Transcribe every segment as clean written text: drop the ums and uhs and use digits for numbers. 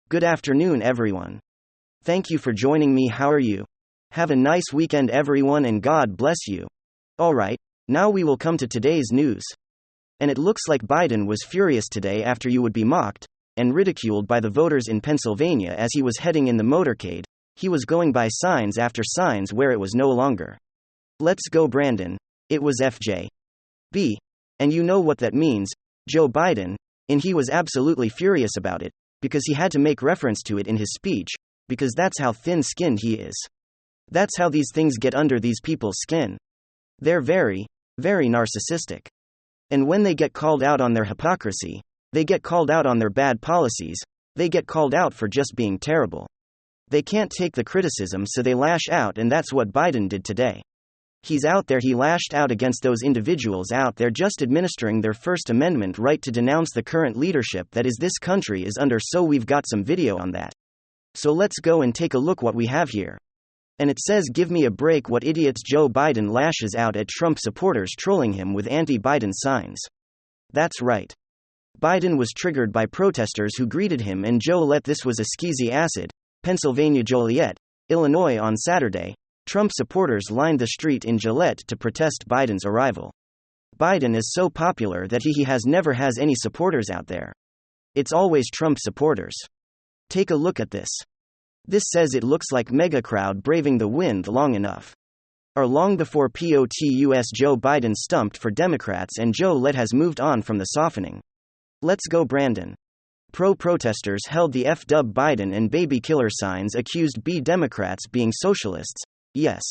Good afternoon, everyone. Thank you for joining me. How are you? Have a nice weekend, everyone, and God bless you. Alright, now we will come to today's news. And it looks like Biden was furious today after you would be mocked and ridiculed by the voters in Pennsylvania as he was heading in the motorcade. He was going by signs after signs where it was no longer "Let's go, Brandon." It was FJB. And you know what that means, Joe Biden, and he was absolutely furious about it, because he had to make reference to it in his speech, because that's how thin-skinned he is. That's how these things get under these people's skin. They're very, very narcissistic. And when they get called out on their hypocrisy, they get called out on their bad policies, they get called out for just being terrible. They can't take the criticism, so they lash out, and that's what Biden did today. He's out there, he lashed out against those individuals out there just administering their First Amendment right to denounce the current leadership that is this country is under, so we've got some video on that. So let's go and take a look what we have here. And it says, "Give me a break, what idiots." Joe Biden lashes out at Trump supporters trolling him with anti-Biden signs. That's right. Biden was triggered by protesters who greeted him and Joliet. This was a skeezy acid, Pennsylvania, Joliet, Illinois. On Saturday, Trump supporters lined the street in Joliet to protest Biden's arrival. Biden is so popular that he never has any supporters out there. It's always Trump supporters. Take a look at this. This says it looks like mega crowd braving the wind long enough. Or long before POTUS. Joe Biden stumped for Democrats and Joliet has moved on from the softening "Let's go, Brandon." Pro-protesters held the FW Biden and baby killer signs, accused Democrats being socialists. Yes.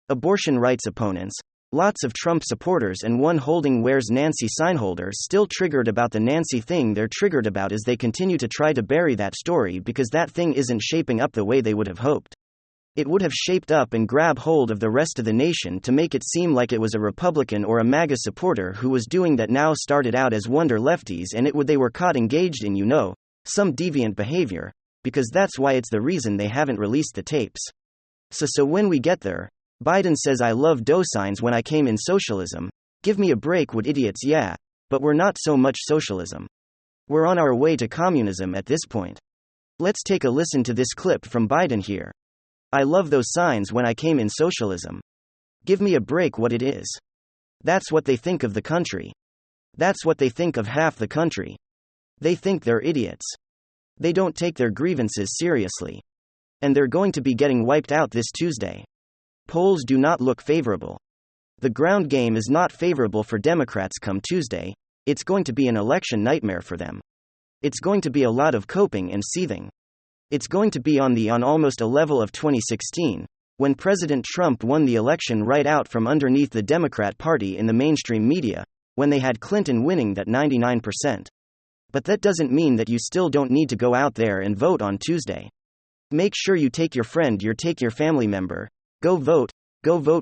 Abortion rights opponents. Lots of Trump supporters and one holding "Where's Nancy" sign holders still triggered about the Nancy thing. They're triggered about as they continue to try to bury that story because that thing isn't shaping up the way they would have hoped. It would have shaped up and grab hold of the rest of the nation to make it seem like it was a Republican or a MAGA supporter who was doing that. Now started out as wonder lefties and they were caught engaged in some deviant behavior, because that's why it's the reason they haven't released the tapes. So when we get there, Biden says, "I love those signs when I came in socialism." Give me a break, what idiots. Yeah, but we're not so much socialism. We're on our way to communism at this point. Let's take a listen to this clip from Biden here. "I love those signs when I came in socialism." Give me a break, what it is. That's what they think of the country. That's what they think of half the country. They think they're idiots. They don't take their grievances seriously. And they're going to be getting wiped out this Tuesday. Polls do not look favorable. The ground game is not favorable for Democrats come Tuesday. It's going to be an election nightmare for them. It's going to be a lot of coping and seething. It's going to be on almost a level of 2016, when President Trump won the election right out from underneath the Democrat Party in the mainstream media, when they had Clinton winning that 99%. But that doesn't mean that you still don't need to go out there and vote on Tuesday. Make sure you take your friend, take your family member. Go vote,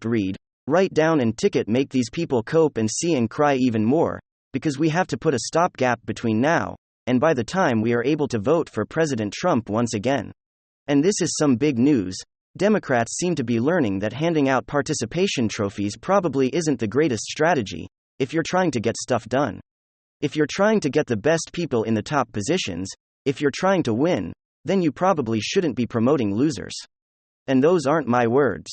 read, write down and ticket. Make these people cope and see and cry even more, because we have to put a stopgap between now and by the time we are able to vote for President Trump once again. And this is some big news. Democrats seem to be learning that handing out participation trophies probably isn't the greatest strategy if you're trying to get stuff done. If you're trying to get the best people in the top positions, if you're trying to win, then you probably shouldn't be promoting losers. And those aren't my words.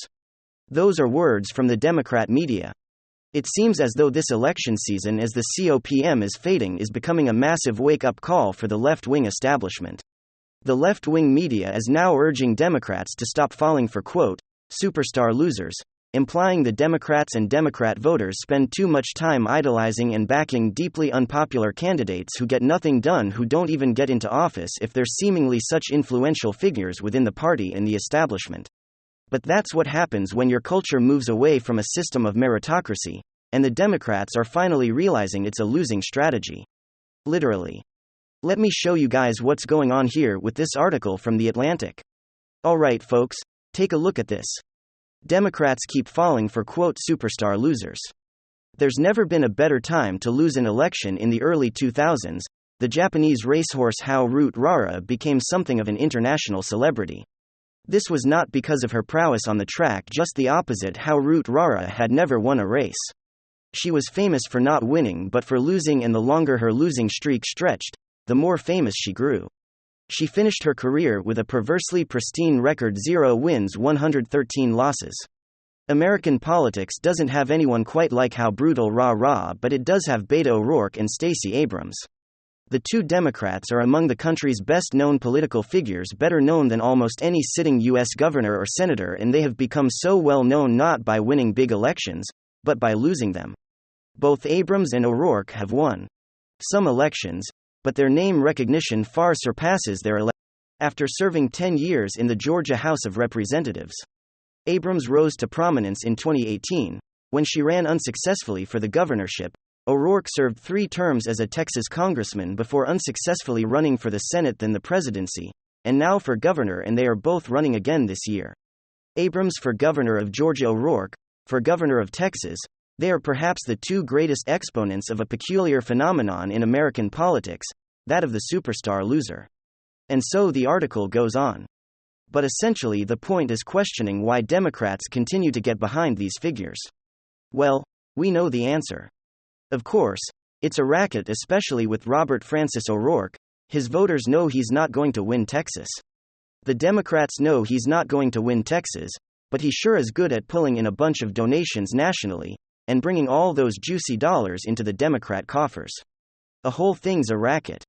Those are words from the Democrat media. It seems as though this election season, as the COPM is fading, is becoming a massive wake-up call for the left-wing establishment. The left-wing media is now urging Democrats to stop falling for, quote, "superstar losers," implying the Democrats and Democrat voters spend too much time idolizing and backing deeply unpopular candidates who get nothing done, who don't even get into office if they're seemingly such influential figures within the party and the establishment. But that's what happens when your culture moves away from a system of meritocracy, and the Democrats are finally realizing it's a losing strategy. Literally. Let me show you guys what's going on here with this article from The Atlantic. Alright folks, take a look at this. Democrats keep falling for, quote, "superstar losers." There's never been a better time to lose an election. In the early 2000s, the Japanese racehorse Hao Root Rara became something of an international celebrity. This was not because of her prowess on the track, just the opposite. Hao Root Rara had never won a race. She was famous for not winning but for losing, and the longer her losing streak stretched, the more famous she grew. She finished her career with a perversely pristine record: 0 wins, 113 losses. American politics doesn't have anyone quite like how brutal rah-rah, but it does have Beto O'Rourke and Stacey Abrams. The two Democrats are among the country's best-known political figures, better known than almost any sitting U.S. governor or senator, and they have become so well known not by winning big elections, but by losing them. Both Abrams and O'Rourke have won some elections, but their name recognition far surpasses their election. After serving 10 years in the Georgia House of Representatives, Abrams rose to prominence in 2018, when she ran unsuccessfully for the governorship. O'Rourke served 3 terms as a Texas congressman before unsuccessfully running for the Senate then the presidency, and now for governor, and they are both running again this year. Abrams for governor of Georgia, O'Rourke for governor of Texas. They are perhaps the two greatest exponents of a peculiar phenomenon in American politics, that of the superstar loser. And so the article goes on. But essentially the point is questioning why Democrats continue to get behind these figures. Well, we know the answer. Of course, it's a racket, especially with Robert Francis O'Rourke. His voters know he's not going to win Texas. The Democrats know he's not going to win Texas, but he sure is good at pulling in a bunch of donations nationally, and bringing all those juicy dollars into the Democrat coffers. The whole thing's a racket.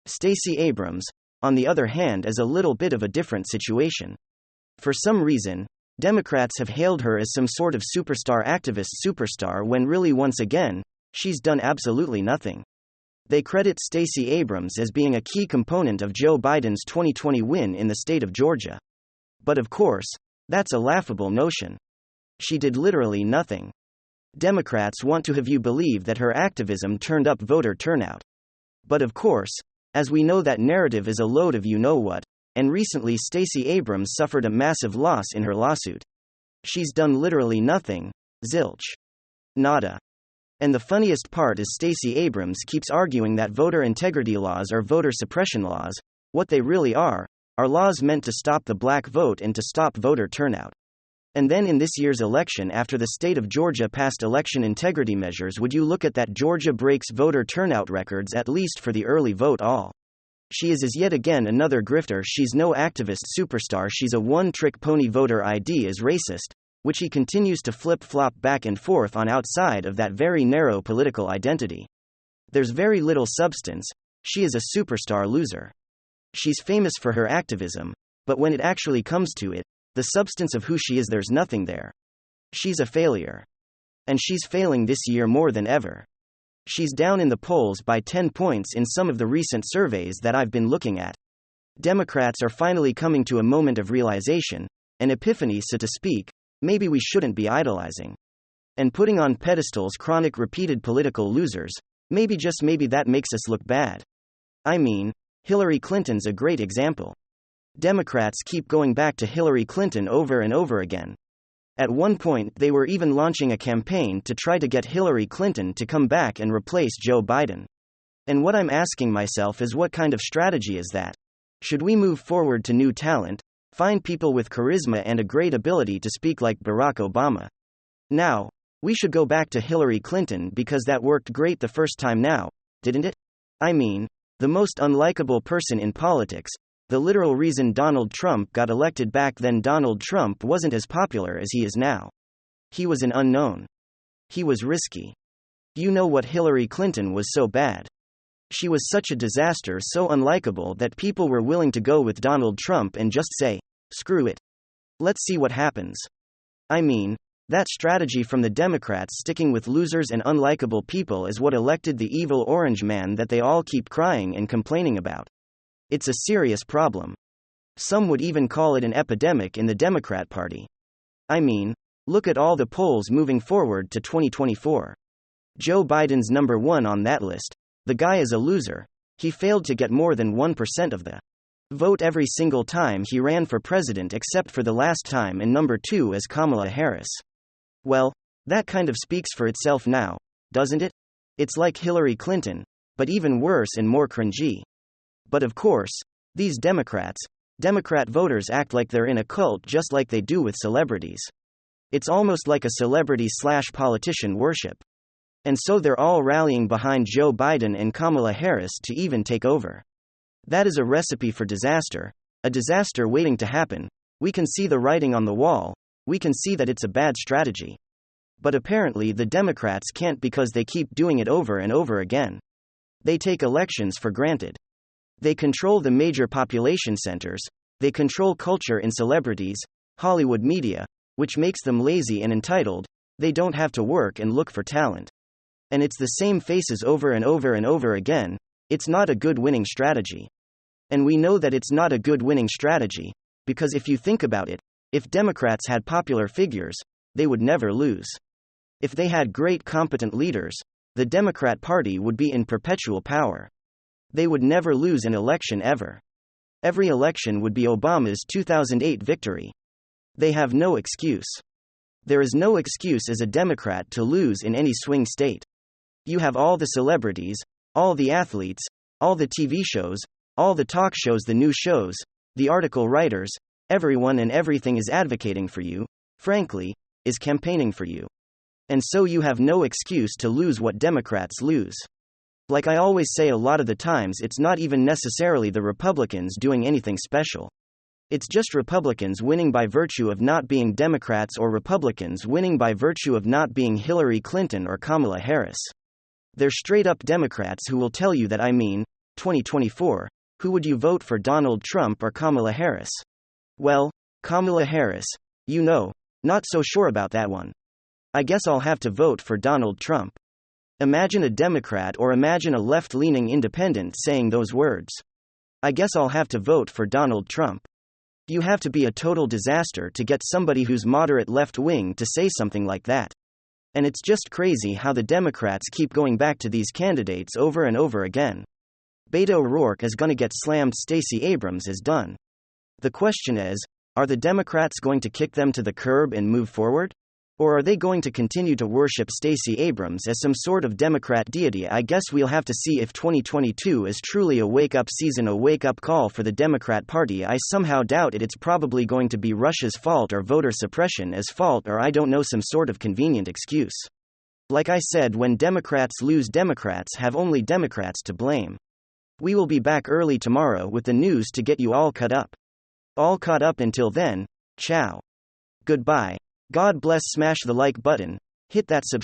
Stacey Abrams, on the other hand, is a little bit of a different situation. For some reason, Democrats have hailed her as some sort of superstar activist superstar when really, once again, she's done absolutely nothing. They credit Stacey Abrams as being a key component of Joe Biden's 2020 win in the state of Georgia. But of course, that's a laughable notion. She did literally nothing. Democrats want to have you believe that her activism turned up voter turnout. But of course, as we know, that narrative is a load of you-know-what, and recently Stacey Abrams suffered a massive loss in her lawsuit. She's done literally nothing. Zilch. Nada. And the funniest part is Stacey Abrams keeps arguing that voter integrity laws are voter suppression laws. What they really are laws meant to stop the black vote and to stop voter turnout. And then in this year's election, after the state of Georgia passed election integrity measures, would you look at that, Georgia breaks voter turnout records, at least for the early vote. She is yet again another grifter. She's no activist superstar, she's a one-trick pony. Voter ID is racist, which he continues to flip-flop back and forth on outside of that very narrow political identity. There's very little substance. She is a superstar loser. She's famous for her activism, but when it actually comes to it, the substance of who she is, there's nothing there. She's a failure. And she's failing this year more than ever. She's down in the polls by 10 points in some of the recent surveys that I've been looking at. Democrats are finally coming to a moment of realization, an epiphany, so to speak. Maybe we shouldn't be idolizing and putting on pedestals chronic, repeated political losers. Maybe, just maybe, that makes us look bad. I mean, Hillary Clinton's a great example. Democrats keep going back to Hillary Clinton over and over again. At one point, they were even launching a campaign to try to get Hillary Clinton to come back and replace Joe Biden. And what I'm asking myself is, what kind of strategy is that? Should we move forward to new talent, find people with charisma and a great ability to speak like Barack Obama? Now, we should go back to Hillary Clinton because that worked great the first time now, didn't it? I mean, the most unlikable person in politics. The literal reason Donald Trump got elected back then. Donald Trump wasn't as popular as he is now. He was an unknown. He was risky. You know what? Hillary Clinton was so bad. She was such a disaster, so unlikable that people were willing to go with Donald Trump and just say, screw it. Let's see what happens. I mean, that strategy from the Democrats, sticking with losers and unlikable people, is what elected the evil orange man that they all keep crying and complaining about. It's a serious problem. Some would even call it an epidemic in the Democrat Party. I mean, look at all the polls moving forward to 2024. Joe Biden's number 1 on that list. The guy is a loser. He failed to get more than 1% of the vote every single time he ran for president except for the last time, and number 2 is Kamala Harris. Well, that kind of speaks for itself now, doesn't it? It's like Hillary Clinton, but even worse and more cringy. But of course, these Democrat voters act like they're in a cult, just like they do with celebrities. It's almost like a celebrity/politician worship. And so they're all rallying behind Joe Biden and Kamala Harris to even take over. That is a recipe for disaster, a disaster waiting to happen. We can see the writing on the wall, we can see that it's a bad strategy. But apparently the Democrats can't because they keep doing it over and over again. They take elections for granted. They control the major population centers, they control culture in celebrities, Hollywood media, which makes them lazy and entitled. They don't have to work and look for talent. And it's the same faces over and over and over again. It's not a good winning strategy. And we know that it's not a good winning strategy, because if you think about it, if Democrats had popular figures, they would never lose. If they had great competent leaders, the Democrat Party would be in perpetual power. They would never lose an election ever. Every election would be Obama's 2008 victory. They have no excuse. There is no excuse as a Democrat to lose in any swing state. You have all the celebrities, all the athletes, all the TV shows, all the talk shows, the news shows, the article writers, everyone and everything is advocating for you, frankly, is campaigning for you. And so you have no excuse to lose what Democrats lose. Like I always say, a lot of the times it's not even necessarily the Republicans doing anything special. It's just Republicans winning by virtue of not being Democrats, or Republicans winning by virtue of not being Hillary Clinton or Kamala Harris. They're straight up Democrats who will tell you that, 2024, who would you vote for, Donald Trump or Kamala Harris? Well, Kamala Harris, not so sure about that one. I guess I'll have to vote for Donald Trump. Imagine a Democrat or imagine a left-leaning independent saying those words. I guess I'll have to vote for Donald Trump. You have to be a total disaster to get somebody who's moderate left-wing to say something like that. And it's just crazy how the Democrats keep going back to these candidates over and over again. Beto O'Rourke is gonna get slammed, Stacey Abrams is done. The question is, are the Democrats going to kick them to the curb and move forward? Or are they going to continue to worship Stacey Abrams as some sort of Democrat deity? I guess we'll have to see if 2022 is truly a wake-up season, a wake-up call for the Democrat Party. I somehow doubt it. It's probably going to be Russia's fault or voter suppression as fault, or I don't know, some sort of convenient excuse. Like I said, when Democrats lose, Democrats have only Democrats to blame. We will be back early tomorrow with the news to get you all caught up. Until then, ciao. Goodbye. God bless. Smash the like button, hit that subscribe